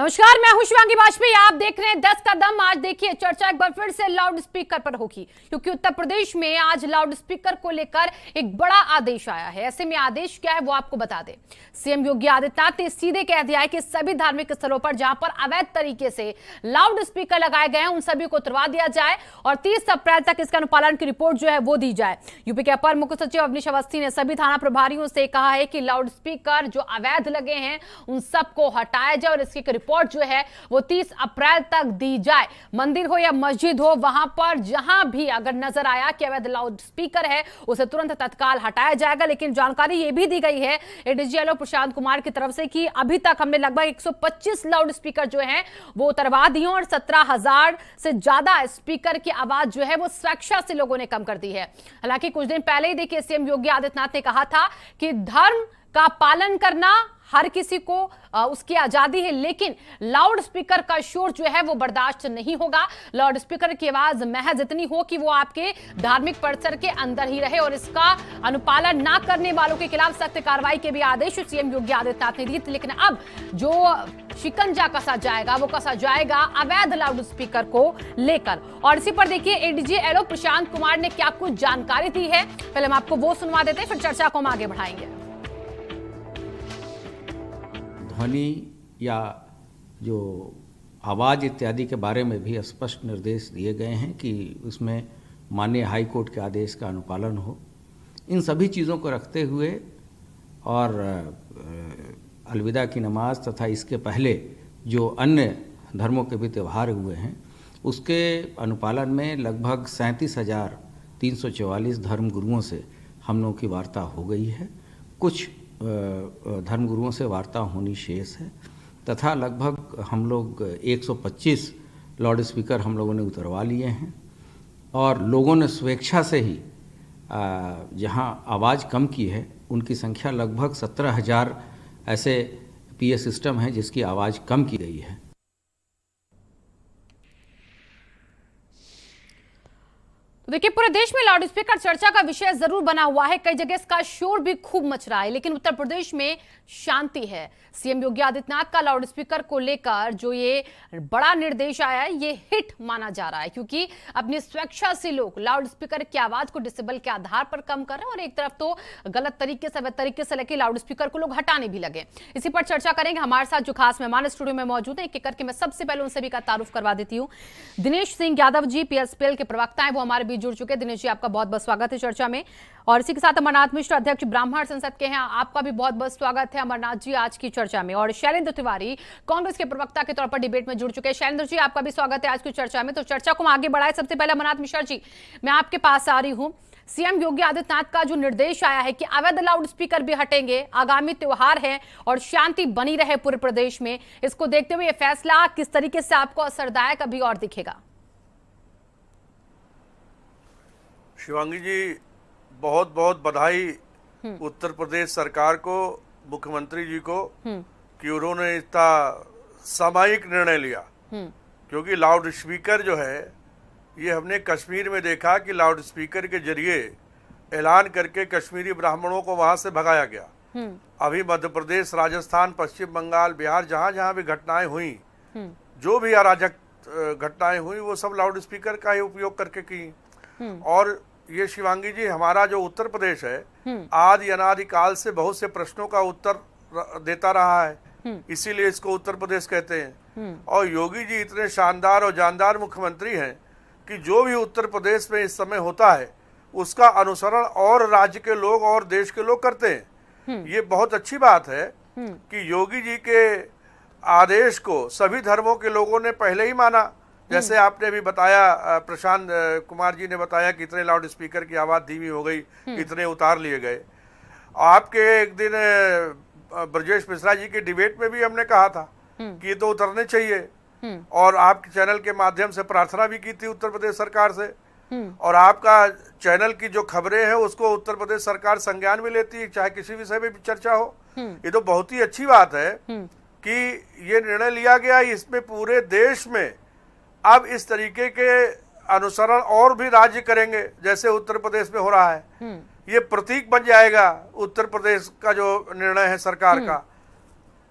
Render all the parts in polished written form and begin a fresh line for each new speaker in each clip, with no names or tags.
नमस्कार, मैं हूं शिवांगी वाजपेयी। आप देख रहे हैं 10 कदम। आज देखिए चर्चा एक बार फिर से लाउड स्पीकर पर होगी, क्योंकि उत्तर प्रदेश में आज लाउड स्पीकर को लेकर एक बड़ा आदेश आया है। ऐसे में आदेश क्या है वो आपको बता दें। सीएम योगी आदित्यनाथ ने सीधे कह दिया है कि सभी धार्मिक स्थलों पर जहां पर अवैध तरीके से लाउड स्पीकर लगाए गए हैं उन सभी को उतरवा दिया जाए और 30 अप्रैल तक इसका अनुपालन की रिपोर्ट जो है वो दी जाए। यूपी के अपर मुख्य सचिव अवनीश अवस्थी ने सभी थाना प्रभारियों से कहा है कि लाउड स्पीकर जो अवैध लगे हैं उन सबको हटाया जाए और इसकी रिपोर्ट जो है वो 30 अप्रैल तक दी जाए। मंदिर हो या मस्जिद हो, वहां पर जहां भी अगर नजर आया कि अवैध लाउड स्पीकर है उसे तुरंत तत्काल हटाया जाएगा। लेकिन जानकारी ये भी दी गई है एडीजी एलओ प्रशांत कुमार की तरफ से कि अभी तक हमने लगभग 125 लाउड स्पीकर जो है वो उतरवा दिए और 17,000 से ज्यादा स्पीकर की आवाज जो है वो स्वेच्छा से लोगों ने कम कर दी है। हालांकि कुछ दिन पहले ही देखिए सीएम योगी आदित्यनाथ ने कहा था कि धर्म का पालन करना हर किसी को उसकी आजादी है, लेकिन लाउड स्पीकर का शोर जो है वो बर्दाश्त नहीं होगा। लाउड स्पीकर की आवाज महज इतनी हो कि वो आपके धार्मिक परिसर के अंदर ही रहे और इसका अनुपालन ना करने वालों के खिलाफ सख्त कार्रवाई के भी आदेश सीएम योगी आदित्यनाथ ने दिए। लेकिन अब जो शिकंजा कसा जाएगा वो कसा जाएगा अवैध लाउड स्पीकर को लेकर। और इसी पर देखिए एडीजी एलओ प्रशांत कुमार ने क्या कुछ जानकारी दी है, पहले हम आपको वो सुनवा देते हैं, फिर चर्चा को हम आगे बढ़ाएंगे।
ध्वनि या जो आवाज़ इत्यादि के बारे में भी स्पष्ट निर्देश दिए गए हैं कि उसमें माननीय हाई कोर्ट के आदेश का अनुपालन हो। इन सभी चीज़ों को रखते हुए और अलविदा की नमाज तथा इसके पहले जो अन्य धर्मों के भी त्यौहार हुए हैं उसके अनुपालन में लगभग 37,344 धर्मगुरुओं से हम लोगों की वार्ता हो गई है। कुछ धर्मगुरुओं से वार्ता होनी शेष है तथा लगभग हम लोग 125 लाउड स्पीकर हम लोगों ने उतरवा लिए हैं और लोगों ने स्वेच्छा से ही जहां आवाज़ कम की है उनकी संख्या लगभग 17,000 ऐसे पीए सिस्टम हैं जिसकी आवाज़ कम की गई है।
तो देखिए पूरे देश में लाउड स्पीकर चर्चा का विषय जरूर बना हुआ है, कई जगह इसका शोर भी खूब मच रहा है, लेकिन उत्तर प्रदेश में शांति है। सीएम योगी आदित्यनाथ का लाउड स्पीकर को लेकर जो ये बड़ा निर्देश आया है ये हिट माना जा रहा है, क्योंकि अपनी स्वेच्छा से लोग लाउड स्पीकर की आवाज को डिसेबल के आधार पर कम कर रहे हैं और एक तरफ तो गलत तरीके से अवैध तरीके से लेके लाउड स्पीकर को लोग हटाने भी लगे। इसी पर चर्चा करेंगे। हमारे साथ जो खास मेहमान स्टूडियो में मौजूद है, एक एक करके मैं सबसे पहले उन सभी का तारुफ करवा देती हूँ। दिनेश सिंह यादव जी पीएसपीएल के प्रवक्ता है, वो हमारे बीच जुड़ चुके। दिनेश जी आपका बहुत बहुत स्वागत है चर्चा में। और इसी के साथ अमरनाथ मिश्र अध्यक्ष ब्राह्मण संसद के हैं, आपका भी बहुत बहुत स्वागत है अमरनाथ जी आज की चर्चा में। और शैलेंद्र तिवारी कांग्रेस के प्रवक्ता के तौर पर डिबेट में जुड़ चुके हैं। शैलेंद्र जी आपका भी स्वागत है आज की चर्चा में। तो चर्चा को हम आगे बढ़ाए। सबसे पहले अमरनाथ मिश्र जी मैं आपके पास आ रही हूं। सीएम योगी आदित्यनाथ का जो निर्देश आया है कि अवैध लाउड स्पीकर भी हटेंगे, आगामी त्योहार है और शांति बनी रहे पूरे प्रदेश में, इसको देखते हुए यह फैसला किस तरीके से आपको असरदायक अभी और दिखेगा?
शिवांगी जी बहुत बहुत बधाई उत्तर प्रदेश सरकार को, मुख्यमंत्री जी को कि उन्होंने इतना सामयिक निर्णय लिया। क्योंकि लाउड स्पीकर जो है ये हमने कश्मीर में देखा कि लाउड स्पीकर के जरिए ऐलान करके कश्मीरी ब्राह्मणों को वहां से भगाया गया। अभी मध्य प्रदेश, राजस्थान, पश्चिम बंगाल, बिहार जहां जहां भी घटनाएं हुई, जो भी अराजक घटनाएं हुई वो सब लाउड स्पीकर का ही उपयोग करके की। और ये शिवांगी जी हमारा जो उत्तर प्रदेश है आदि अनादि काल से बहुत से प्रश्नों का उत्तर देता रहा है, इसीलिए इसको उत्तर प्रदेश कहते हैं। और योगी जी इतने शानदार और जानदार मुख्यमंत्री हैं कि जो भी उत्तर प्रदेश में इस समय होता है उसका अनुसरण और राज्य के लोग और देश के लोग करते हैं। ये बहुत अच्छी बात है कि योगी जी के आदेश को सभी धर्मों के लोगों ने पहले ही माना। जैसे आपने भी बताया, प्रशांत कुमार जी ने बताया कि इतने लाउड स्पीकर की आवाज धीमी हो गई, इतने उतार लिए गए। आपके एक दिन ब्रजेश मिश्रा जी के डिबेट में भी हमने कहा था कि ये तो उतरने चाहिए, और आपके चैनल के माध्यम से प्रार्थना भी की थी उत्तर प्रदेश सरकार से। और आपका चैनल की जो खबरें हैं उसको उत्तर प्रदेश सरकार संज्ञान में लेती है, चाहे किसी विषय में भी चर्चा हो। ये तो बहुत ही अच्छी बात है कि ये निर्णय लिया गया। इसमें पूरे देश में अब इस तरीके के अनुसरण और भी राज्य करेंगे जैसे उत्तर प्रदेश में हो रहा है। ये प्रतीक बन जाएगा उत्तर प्रदेश का जो निर्णय है सरकार का,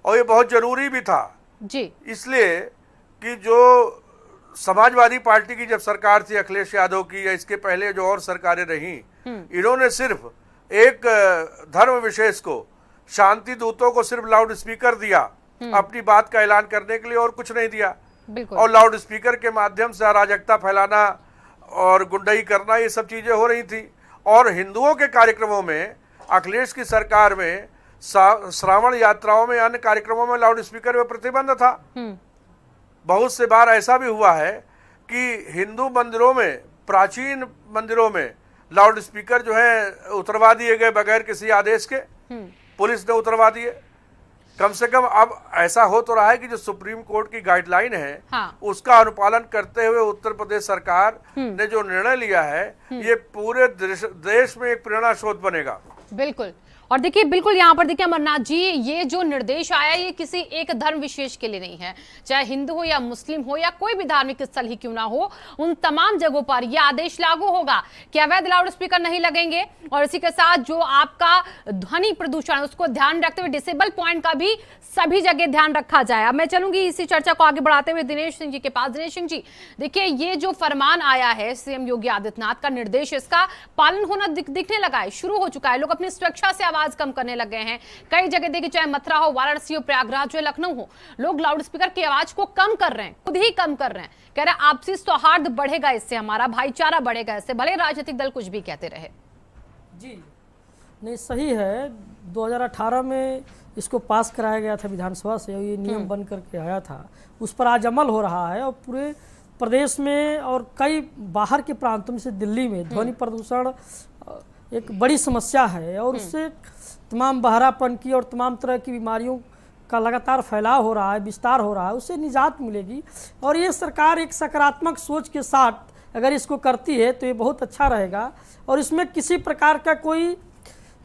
और ये बहुत जरूरी भी था
जी।
इसलिए कि जो समाजवादी पार्टी की जब सरकार थी अखिलेश यादव की, या इसके पहले जो और सरकारें रहीं, इन्होंने सिर्फ एक धर्म विशेष को, शांति दूतों को सिर्फ लाउड स्पीकर दिया अपनी बात का ऐलान करने के लिए, और कुछ नहीं दिया।
बिल्कुल।
और लाउड स्पीकर के माध्यम से अराजकता फैलाना और गुंडाई करना, ये सब चीजें हो रही थी। और हिंदुओं के कार्यक्रमों में, अखिलेश की सरकार में, श्रावण यात्राओं में, अन्य कार्यक्रमों में लाउड स्पीकर में प्रतिबंध था। बहुत से बार ऐसा भी हुआ है कि हिंदू मंदिरों में, प्राचीन मंदिरों में लाउड स्पीकर जो है उतरवा दिए गए बगैर किसी आदेश के, पुलिस ने उतरवा दिए। कम से कम अब ऐसा हो तो रहा है कि जो सुप्रीम कोर्ट की गाइडलाइन है,
हाँ।
उसका अनुपालन करते हुए उत्तर प्रदेश सरकार ने जो निर्णय लिया है, ये पूरे देश में एक प्रेरणा स्रोत बनेगा।
बिल्कुल। और देखिए, बिल्कुल यहाँ पर देखिए अमरनाथ जी, ये जो निर्देश आया ये किसी एक धर्म विशेष के लिए नहीं है, चाहे हिंदू हो या मुस्लिम हो या कोई भी धार्मिक स्थल ही क्यों ना हो, उन तमाम जगहों पर यह आदेश लागू होगा कि अवैध लाउड स्पीकर नहीं लगेंगे। और इसी के साथ जो आपका ध्वनि प्रदूषण है उसको ध्यान रखते हुए डिसेबल पॉइंट का भी सभी जगह ध्यान रखा जाए। अब मैं चलूंगी इसी चर्चा को आगे बढ़ाते हुए दिनेश सिंह जी के पास। दिनेश सिंह जी, देखिए ये जो फरमान आया है सीएम योगी आदित्यनाथ का निर्देश, इसका पालन होना दिखने लगा है, शुरू हो चुका है। लोग अपनी सुरक्षा से आवाज कम करने लग गए हैं। कई जगह देखिए, चाहे मथुरा हो, वाराणसी हो, प्रयागराज हो, लखनऊ हो, लोग लाउड स्पीकर की आवाज को कम कर रहे हैं, खुद ही कम कर रहे हैं। कह रहे आपसी सौहार्द बढ़ेगा इससे, हमारा भाईचारा बढ़ेगा इससे, भले राजनीतिक दल कुछ भी कहते रहे।
जी नहीं, सही है। 2018 में इसको पास कराया गया था विधानसभा से, और ये नियम बन करके आया था, उस पर आज अमल हो रहा है। और पूरे प्रदेश में और कई बाहर के प्रांतों में से दिल्ली में ध्वनि प्रदूषण एक बड़ी समस्या है, और उससे तमाम बहरापन की और तमाम तरह की बीमारियों का लगातार फैलाव हो रहा है, विस्तार हो रहा है, उससे निजात मिलेगी। और ये सरकार एक सकारात्मक सोच के साथ अगर इसको करती है तो ये बहुत अच्छा रहेगा, और इसमें किसी प्रकार का कोई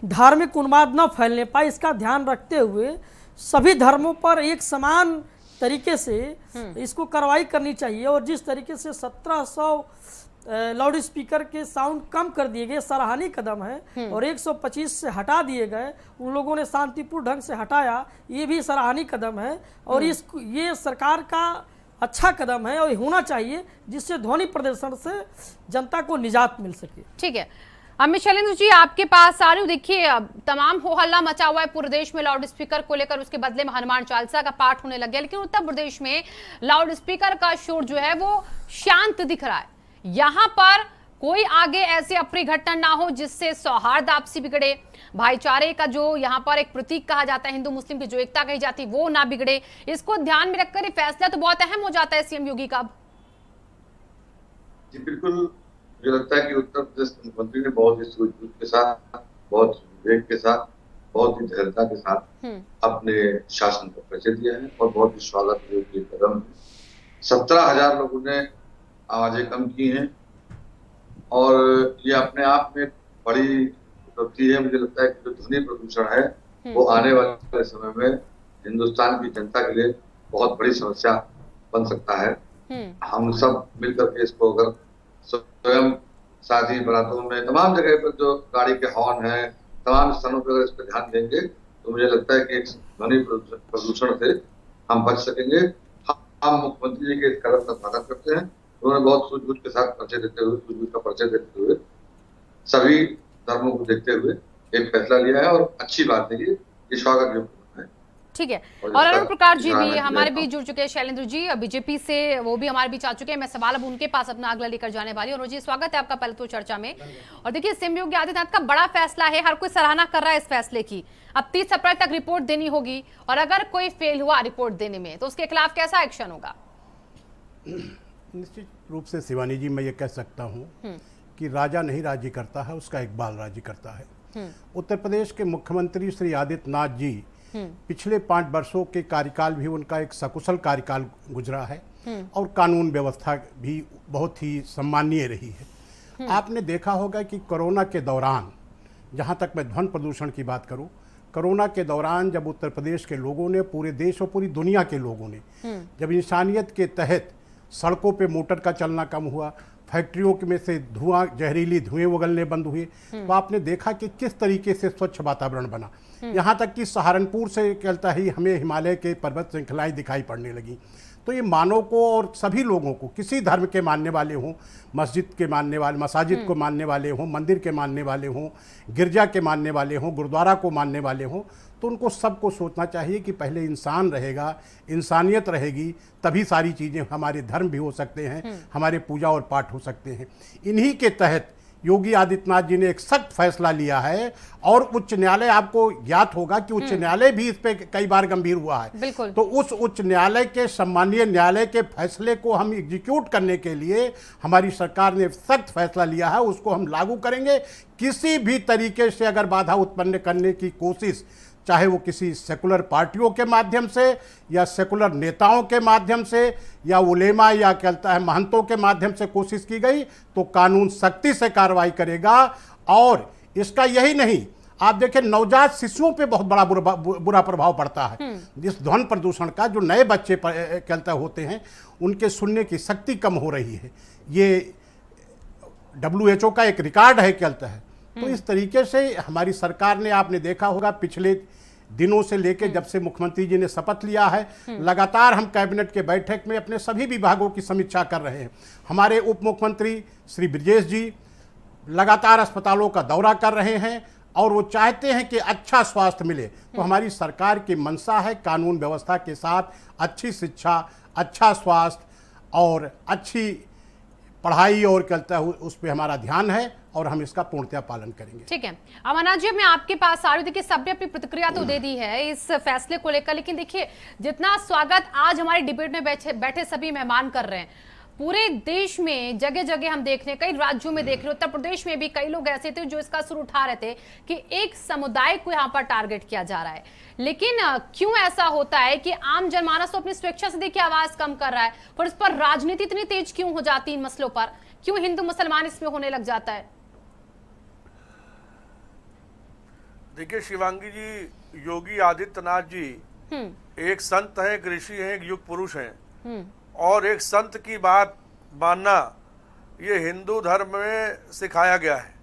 धार्मिक उन्माद न फैलने पाए, इसका ध्यान रखते हुए सभी धर्मों पर एक समान तरीके से इसको कार्रवाई करनी चाहिए। और जिस तरीके से 1700 लाउड स्पीकर के साउंड कम कर दिए गए, सराहनीय कदम है। और 125 से हटा दिए गए, उन लोगों ने शांतिपूर्ण ढंग से हटाया, ये भी सराहनीय कदम है। और ये सरकार का अच्छा कदम है और होना चाहिए, जिससे ध्वनि प्रदर्शन से जनता को निजात मिल सके।
ठीक है, अमित शैलेंद्र जी आपके पास आ रही हूँ। देखिए, तमाम हो हल्ला मचा हुआ है पूरे देश में लाउड स्पीकर को लेकर, उसके बदले में हनुमान चालीसा का पाठ होने लग गया, लेकिन उत्तर प्रदेश में लाउड स्पीकर का शोर जो है वो शांत दिख रहा है। यहाँ पर कोई आगे ऐसी अप्रिय घटना ना हो जिससे सौहार्द आपसी बिगड़े, भाईचारे का जो यहाँ पर एक प्रतीक कहा जाता है, हिंदू मुस्लिम की जो एकता कही जाती है वो ना बिगड़े। इसको ध्यान में रखकर ये फैसला तो बहुत अहम हो जाता है सीएम योगी का।
जी बिल्कुल, मुझे लगता है कि उत्तर प्रदेश के मुख्यमंत्री ने बहुत ही सूझबूझ के साथ, बहुत विवेक के साथ, बहुत ही धैर्यता के साथ अपने शासन को परिचय दिया है, और बहुत ही स्वागत योग्य कदम है। 17,000 लोगों ने आवाजें कम की हैं, और ये अपने आप में बड़ी उपलब्धि है। मुझे लगता है कि जो ध्वनि प्रदूषण है वो आने वाले समय में हिंदुस्तान की जनता के लिए बहुत बड़ी समस्या बन सकता है। हम सब मिलकर के इसको अगर स्वयं शादी बारातों में तमाम जगह पर जो गाड़ी के हॉर्न है, तमाम स्थानों पर अगर इस पर ध्यान देंगे तो मुझे लगता है कि एक ध्वनि प्रदूषण से हम बच सकेंगे। हम मुख्यमंत्री जी के इस कदम का स्वागत करते हैं। उन्होंने बहुत सूझबूझ के साथ परिचय देते हुए सभी धर्मों को देखते हुए एक फैसला लिया है, और अच्छी बात है ये स्वागत योग्य है।
ठीक है, और अरुण प्रकाश जी भी हमारे बीच जुड़ चुके हैं, शैलेंद्र जी बीजेपी से वो भी हमारे बीच आ चुके हैं। मैं सवाल अब उनके पास अपना अगला लेकर जाने वाली हूँ। जी स्वागत है आपका पहले तो चर्चा में। और देखिए, सीएम योगी आदित्यनाथ का बड़ा फैसला है, हर कोई सराहना कर रहा है इस फैसले की। अब 30 अप्रैल तक रिपोर्ट देनी होगी, और अगर कोई फेल हुआ रिपोर्ट देने में तो उसके खिलाफ कैसा एक्शन होगा?
निश्चित रूप से शिवानी जी, मैं ये कह सकता हूँ कि राजा नहीं राज्य करता है, उसका इकबाल राज्य करता है। उत्तर प्रदेश के मुख्यमंत्री श्री आदित्यनाथ जी पिछले 5 वर्षों के कार्यकाल भी उनका एक सकुशल कार्यकाल गुजरा है, और कानून व्यवस्था भी बहुत ही सम्मानीय रही है। आपने देखा होगा कि कोरोना के दौरान, जहाँ तक मैं ध्वनि प्रदूषण की बात करूँ, कोरोना के दौरान जब उत्तर प्रदेश के लोगों ने, पूरे देश और पूरी दुनिया के लोगों ने जब इंसानियत के तहत सड़कों पे मोटर का चलना कम हुआ, फैक्ट्रियों में से धुआं, जहरीली धुएं उगलने बंद हुए, तो आपने देखा कि किस तरीके से स्वच्छ वातावरण बना। यहाँ तक कि सहारनपुर से कहता ही हमें हिमालय के पर्वत श्रृंखलाएं दिखाई पड़ने लगी। तो ये मानव को और सभी लोगों को, किसी धर्म के मानने वाले हों, मस्जिद के मानने वाले, मसाजिद को मानने वाले हों, मंदिर के मानने वाले हों, गिरजा के मानने वाले हों, गुरुद्वारा को मानने वाले हों, तो उनको सबको सोचना चाहिए कि पहले इंसान रहेगा, इंसानियत रहेगी, तभी सारी चीज़ें, हमारे धर्म भी हो सकते हैं, हमारे पूजा और पाठ हो सकते हैं। इन्हीं के तहत योगी आदित्यनाथ जी ने एक सख्त फैसला लिया है और उच्च न्यायालय, आपको ज्ञात होगा कि उच्च न्यायालय भी इस पे कई बार गंभीर हुआ है।
बिल्कुल।
तो उस उच्च न्यायालय के, सम्मानीय न्यायालय के फैसले को हम एग्जीक्यूट करने के लिए हमारी सरकार ने सख्त फैसला लिया है, उसको हम लागू करेंगे। किसी भी तरीके से अगर बाधा उत्पन्न करने की कोशिश, चाहे वो किसी सेकुलर पार्टियों के माध्यम से या सेकुलर नेताओं के माध्यम से या उलेमा या कहता है महंतों के माध्यम से कोशिश की गई, तो कानून सख्ती से कार्रवाई करेगा। और इसका यही नहीं, आप देखें नवजात शिशुओं पे बहुत बड़ा बुरा प्रभाव पड़ता है। जिस ध्वनि प्रदूषण का, जो नए बच्चे कहता होते हैं, उनके सुनने की शक्ति कम हो रही है। ये WHO का एक रिकॉर्ड है कहता है। तो इस तरीके से हमारी सरकार ने, आपने देखा होगा पिछले दिनों से लेकर जब से मुख्यमंत्री जी ने शपथ लिया है, लगातार हम कैबिनेट के बैठक में अपने सभी विभागों की समीक्षा कर रहे हैं। हमारे उप मुख्यमंत्री श्री ब्रजेश जी लगातार अस्पतालों का दौरा कर रहे हैं और वो चाहते हैं कि अच्छा स्वास्थ्य मिले। तो हमारी सरकार की मंशा है कानून व्यवस्था के साथ अच्छी शिक्षा, अच्छा स्वास्थ्य और अच्छी पढ़ाई और कहता है उस पर हमारा ध्यान है और हम इसका पूर्णतः पालन करेंगे।
ठीक है अमरनाथ जी, मैं आपके पास आ रही हूँ। देखिए सबने अपनी प्रतिक्रिया तो दे दी है इस फैसले को लेकर, लेकिन देखिए जितना स्वागत आज हमारे डिबेट में बैठे सभी मेहमान कर रहे हैं, पूरे देश में जगह जगह हम देख रहे हैं, कई राज्यों में देख रहे हैं, उत्तर प्रदेश में भी कई लोग ऐसे थे जो इसका सुर उठा रहे थे कि एक समुदाय को यहाँ पर टारगेट किया जा रहा है। लेकिन क्यों ऐसा होता है कि आम जनमानस तो अपनी स्वेच्छा से देखिए आवाज कम कर रहा है, पर इस पर राजनीति इतनी तेज क्यों हो जाती है इन मसलों पर? क्यों हिंदू मुसलमान इसमें होने लग जाता है?
देखिए शिवांगी जी, योगी आदित्यनाथ जी एक संत हैं, एक ऋषि हैं, एक युग पुरुष हैं, और एक संत की बात मानना ये हिंदू धर्म में सिखाया गया है।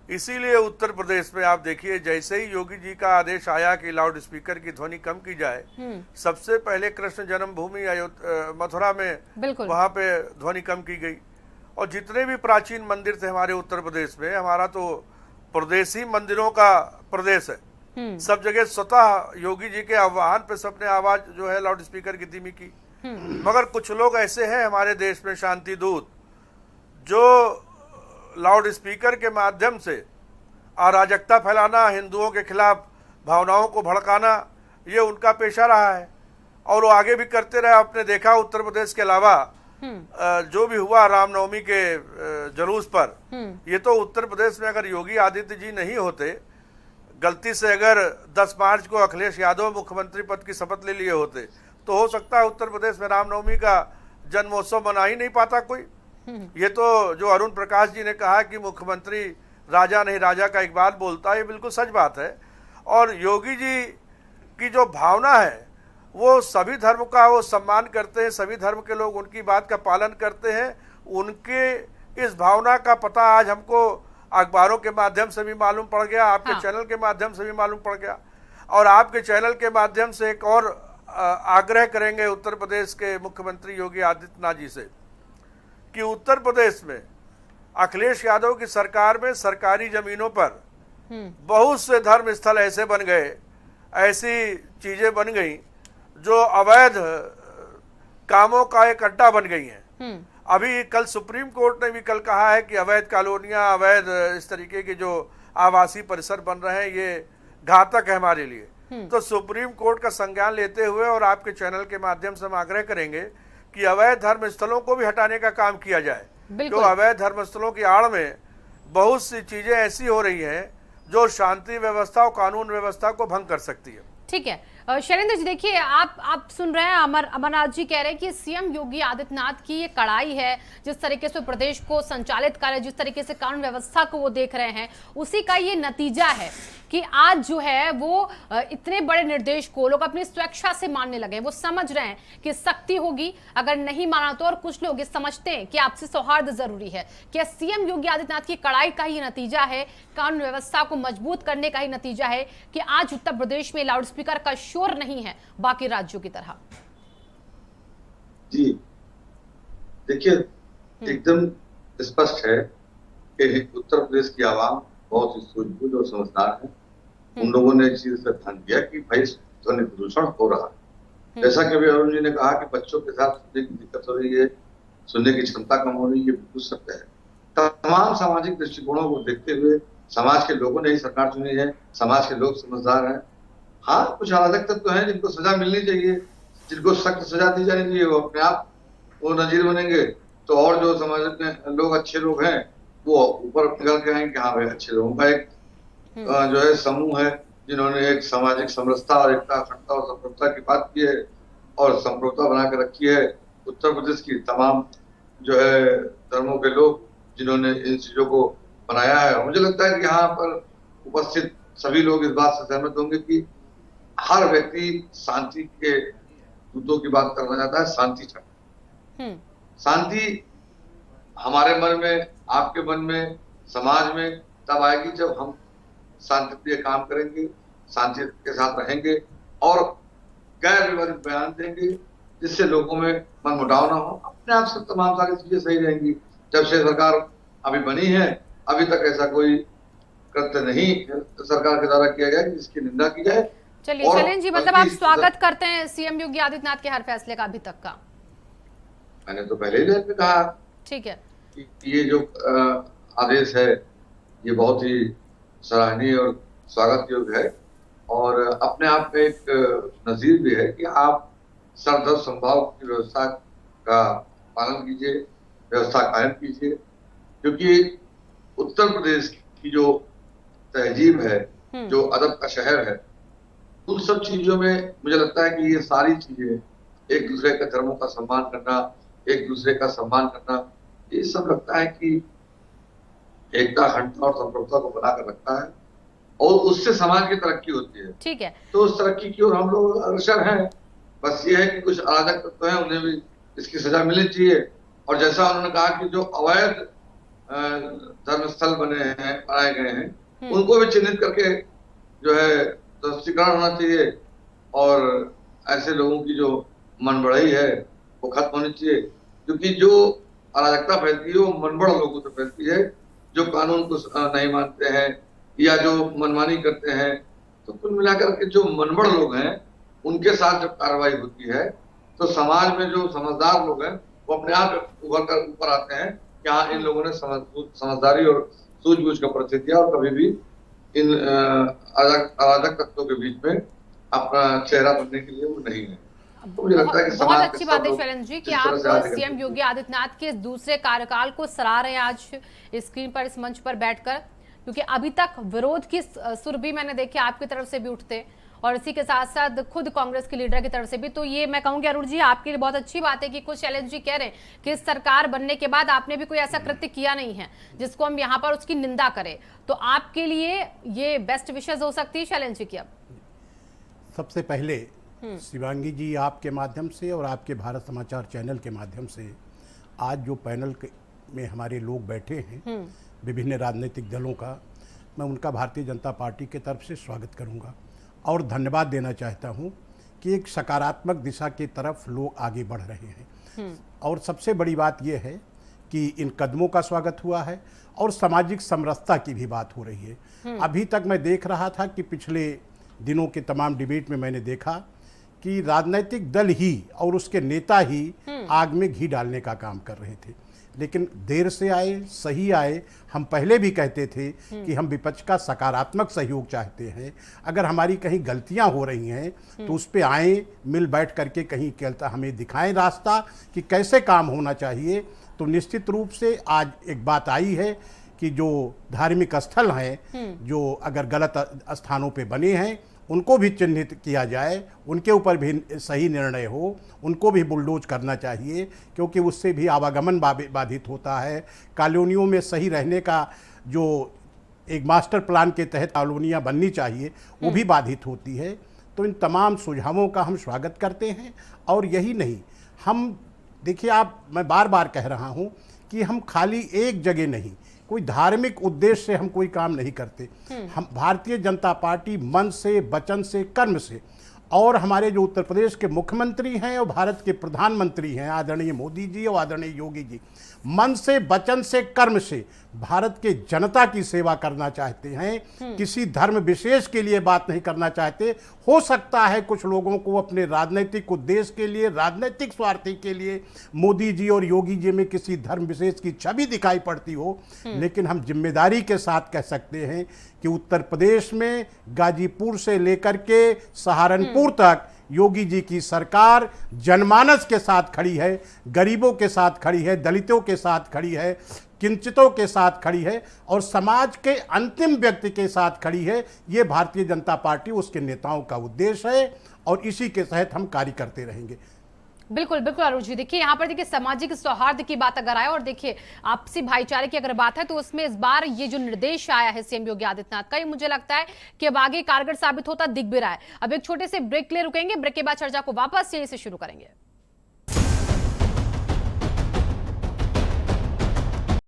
इसीलिए उत्तर प्रदेश में आप देखिए, जैसे ही योगी जी का आदेश आया कि लाउड स्पीकर की ध्वनि कम की जाए, सबसे पहले कृष्ण जन्मभूमि मथुरा में वहां पे ध्वनि कम की गई। और जितने भी प्राचीन मंदिर थे हमारे उत्तर प्रदेश में, हमारा तो प्रदेशी मंदिरों का प्रदेश है, सब जगह स्वतः योगी जी के आह्वान पे सबने आवाज जो है लाउड स्पीकर की धीमी की। मगर कुछ लोग ऐसे हैं हमारे देश में शांति दूत, जो लाउड स्पीकर के माध्यम से अराजकता फैलाना, हिंदुओं के खिलाफ भावनाओं को भड़काना, ये उनका पेशा रहा है और वो आगे भी करते रहे। आपने देखा उत्तर प्रदेश के अलावा जो भी हुआ रामनवमी के जुलूस पर, ये तो उत्तर प्रदेश में अगर योगी आदित्य जी नहीं होते, गलती से अगर 10 मार्च को अखिलेश यादव मुख्यमंत्री पद की शपथ ले लिए होते, तो हो सकता है उत्तर प्रदेश में रामनवमी का जन्मोत्सव मना ही नहीं पाता कोई। ये तो जो अरुण प्रकाश जी ने कहा कि मुख्यमंत्री राजा नहीं राजा का इकबाल बोलता है, ये बिल्कुल सच बात है। और योगी जी की जो भावना है वो सभी धर्म का वो सम्मान करते हैं, सभी धर्म के लोग उनकी बात का पालन करते हैं। उनके इस भावना का पता आज हमको अखबारों के माध्यम से भी मालूम पड़ गया, आपके चैनल के माध्यम से भी मालूम पड़ गया। और आपके चैनल के माध्यम से एक और आग्रह करेंगे उत्तर प्रदेश के मुख्यमंत्री योगी आदित्यनाथ जी से कि उत्तर प्रदेश में अखिलेश यादव की सरकार में सरकारी जमीनों पर बहुत से धर्म स्थल ऐसे बन गए, ऐसी चीजें बन गई जो अवैध कामों का एक अड्डा बन गई हैं। अभी कल सुप्रीम कोर्ट ने भी कल कहा है कि अवैध कॉलोनियां, अवैध इस तरीके के जो आवासीय परिसर बन रहे हैं, ये घातक है हमारे लिए। तो सुप्रीम कोर्ट का संज्ञान लेते हुए और आपके चैनल के माध्यम से हम आग्रह करेंगे कि अवैध धर्म स्थलों को भी हटाने का काम किया जाए। जो अवैध धर्म स्थलों की आड़ में बहुत सी चीजें ऐसी हो रही हैं जो शांति व्यवस्था और कानून व्यवस्था को भंग कर सकती है।
ठीक है शैलेंद्र जी, देखिए आप सुन रहे हैं, अमरनाथ जी कह रहे हैं कि सीएम योगी आदित्यनाथ की ये कड़ाई है, जिस तरीके से प्रदेश को संचालित कर रहे हैं, जिस तरीके से कानून व्यवस्था को वो देख रहे हैं, उसी का ये नतीजा है। कि आज जो है वो इतने बड़े निर्देश को लोग अपनी स्वेच्छा से मानने लगे हैं। वो समझ रहे हैं कि सख्ती होगी, अगर नहीं माना तो। और कुछ लोग ये समझते हैं कि आपसी सौहार्द जरूरी है। क्या सीएम योगी आदित्यनाथ की कड़ाई का ही नतीजा है, कानून व्यवस्था को मजबूत करने का ही नतीजा है कि आज उत्तर प्रदेश में लाउड स्पीकर का शोर नहीं है बाकी राज्यों की तरह?
जी देखिए, एकदम स्पष्ट है कि उत्तर प्रदेश की आवाम बहुत ही सूझबूझ और समझदार है। उन लोगों ने इस चीज पर ध्यान दिया कि भाई ध्वनि प्रदूषण हो रहा है। जैसा कि अभी अरुण जी ने कहा कि बच्चों के साथ सुनने की दिक्कत हो रही है, सुनने की क्षमता कम हो रही है, ये बिल्कुल सत्य है। तमाम सामाजिक दृष्टिकोणों को देखते हुए समाज के लोगों ने ही सरकार चुनी है। समाज के लोग समझदार हैं। हाँ, कुछ अराजक तत्व हैं जिनको सजा मिलनी चाहिए, जिनको सख्त सजा दी जानी चाहिए, वो अपने आप वो नजीर बनेंगे। तो और जो समाज में लोग अच्छे लोग हैं वो ऊपर निकल के आएंगे। हाँ भाई, अच्छे लोगों का एक जो है समूह है जिन्होंने एक सामाजिक समरसता और एकता, अखंडता और संप्रभुता की बात की है और संप्रभुता बना के रखी है। उत्तर प्रदेश की तमाम जो है धर्मों के लोग जिन्होंने इन चीजों को बनाया है। और मुझे लगता है कि यहाँ पर उपस्थित सभी लोग इस बात से सहमत होंगे कि हर व्यक्ति शांति के दूतों की बात करना चाहता है, शांति चाहता है। शांति हमारे मन में, आपके मन में, समाज में तब आएगी जब हम शांतिप्रिय काम करेंगे, शांति के साथ रहेंगे और गैर विवादित बयान देंगे, जिससे लोगों में मन मुटाव ना हो। अपने आप से तमाम सारी चीजें सही रहेंगी। जब से सरकार अभी बनी है, अभी तक ऐसा कोई कृत्य नहीं सरकार के द्वारा किया गया जिसकी निंदा की जाए।
चलिए शैलेंद्र जी, मतलब आप स्वागत करते हैं सीएम योगी आदित्यनाथ के हर फैसले का अभी तक का?
मैंने तो पहले ही में कहा, ठीक है, ये जो आदेश है ये बहुत ही सराहनीय और स्वागत योग्य है और अपने आप में एक नजीर भी है कि आप सरदर्द संभाव की व्यवस्था का पालन कीजिए, व्यवस्था कायम कीजिए। क्योंकि उत्तर प्रदेश की जो तहजीब है, जो अदब का शहर है, उन सब चीजों में मुझे लगता है कि ये सारी चीजें, एक दूसरे के धर्मों का सम्मान करना, एक दूसरे का सम्मान करना, ये सब लगता है कि एकता, अखंडता और संप्रभुता को बनाकर रखता है और उससे समाज की तरक्की होती है।
ठीक है,
तो उस तरक्की की ओर हम लोग अग्रसर हैं। बस ये है कि कुछ अराजक तत्व हैं, उन्हें भी इसकी सजा मिलनी चाहिए। और जैसा उन्होंने कहा कि जो अवैध धर्मस्थल बनाए गए हैं, उनको भी चिन्हित करके जो है तुष्टीकरण होना चाहिए और ऐसे लोगों की जो मनबड़ाई है वो खत्म होनी चाहिए। क्योंकि जो अराजकता फैलती है वो मनबड़ लोगों से फैलती है, जो कानून को नहीं मानते हैं या जो मनमानी करते हैं। तो कुल मिलाकर के जो मनबड़ लोग हैं उनके साथ जब कार्रवाई होती है तो समाज में जो समझदार लोग हैं वो अपने आप उभर कर ऊपर आते हैं कि हाँ, इन लोगों ने समझदारी और सूझबूझ का परिचय दिया और कभी भी इन अराजक तत्वों के बीच में अपना चेहरा बनने के लिए वो नहीं है। तो मुझे लगता है कि
बहुत अच्छी बात है शैलेंद्र जी कि आप सीएम योगी आदित्यनाथ के दूसरे कार्यकाल को सराह रहे हैं आज स्क्रीन पर, इस मंच पर बैठकर, क्योंकि अभी तक विरोध की सुर भी मैंने देखी आपकी तरफ से भी उठते और इसी के साथ साथ खुद कांग्रेस के लीडर की तरफ से भी। तो ये मैं कहूंगी अरुण जी, आपके लिए बहुत अच्छी बात है कि कुछ शैलेंद्र जी कह रहे हैं कि सरकार बनने के बाद आपने भी कोई ऐसा कृत्य किया नहीं है जिसको हम यहाँ पर उसकी निंदा करें। तो आपके लिए ये बेस्ट विशेष हो सकती है शैलेंद्र जी की? अब
सबसे पहले शिवांगी जी, आपके माध्यम से और आपके भारत समाचार चैनल के माध्यम से आज जो पैनल में हमारे लोग बैठे हैं विभिन्न राजनीतिक दलों का, मैं उनका भारतीय जनता पार्टी के तरफ से स्वागत करूंगा और धन्यवाद देना चाहता हूं कि एक सकारात्मक दिशा की तरफ लोग आगे बढ़ रहे हैं। और सबसे बड़ी बात यह है कि इन कदमों का स्वागत हुआ है और सामाजिक समरसता की भी बात हो रही है। अभी तक मैं देख रहा था कि पिछले दिनों के तमाम डिबेट में मैंने देखा कि राजनीतिक दल ही और उसके नेता ही आग में घी डालने का काम कर रहे थे, लेकिन देर से आए, सही आए। हम पहले भी कहते थे कि हम विपक्ष का सकारात्मक सहयोग चाहते हैं। अगर हमारी कहीं गलतियां हो रही हैं तो उस पर आए, मिल बैठ करके कहीं कहता हमें दिखाएं रास्ता कि कैसे काम होना चाहिए। तो निश्चित रूप से आज एक बात आई है कि जो धार्मिक स्थल हैं, जो अगर गलत स्थानों पे बने हैं, उनको भी चिन्हित किया जाए, उनके ऊपर भी सही निर्णय हो, उनको भी बुलडोज करना चाहिए, क्योंकि उससे भी आवागमन बाधित होता है। कॉलोनियों में सही रहने का जो एक मास्टर प्लान के तहत कॉलोनियाँ बननी चाहिए, वो भी बाधित होती है। तो इन तमाम सुझावों का हम स्वागत करते हैं। और यही नहीं, हम देखिए, मैं बार बार कह रहा हूँ कि हम खाली एक जगह नहीं, कोई धार्मिक उद्देश्य से हम कोई काम नहीं करते। हम भारतीय जनता पार्टी मन से, वचन से, कर्म से, और हमारे जो उत्तर प्रदेश के मुख्यमंत्री हैं और भारत के प्रधानमंत्री हैं आदरणीय मोदी जी और आदरणीय योगी जी, मन से, वचन से, कर्म से भारत के जनता की सेवा करना चाहते हैं। किसी धर्म विशेष के लिए बात नहीं करना चाहते। हो सकता है कुछ लोगों को अपने राजनीतिक उद्देश्य के लिए, राजनीतिक स्वार्थी के लिए मोदी जी और योगी जी में किसी धर्म विशेष की छवि दिखाई पड़ती हो, लेकिन हम जिम्मेदारी के साथ कह सकते हैं कि उत्तर प्रदेश में गाजीपुर से लेकर के सहारनपुर तक योगी जी की सरकार जनमानस के साथ खड़ी है, गरीबों के साथ खड़ी है, दलितों के साथ खड़ी है, किंचितों के साथ खड़ी है और समाज के अंतिम व्यक्ति के साथ खड़ी है। ये भारतीय जनता पार्टी, उसके नेताओं का उद्देश्य है और इसी के तहत हम कार्य करते रहेंगे।
बिल्कुल बिल्कुल अरुण जी, देखिए यहाँ पर देखिए सामाजिक सौहार्द की बात अगर आए और देखिए आपसी भाईचारे की अगर बात है तो उसमें इस बार ये जो निर्देश आया है सीएम योगी आदित्यनाथ का, ये मुझे लगता है कि अब आगे कारगर साबित होता दिख भी रहा है। अब एक छोटे से ब्रेक के लिए रुकेंगे, ब्रेक के बाद चर्चा को वापस यहीं से शुरू करेंगे।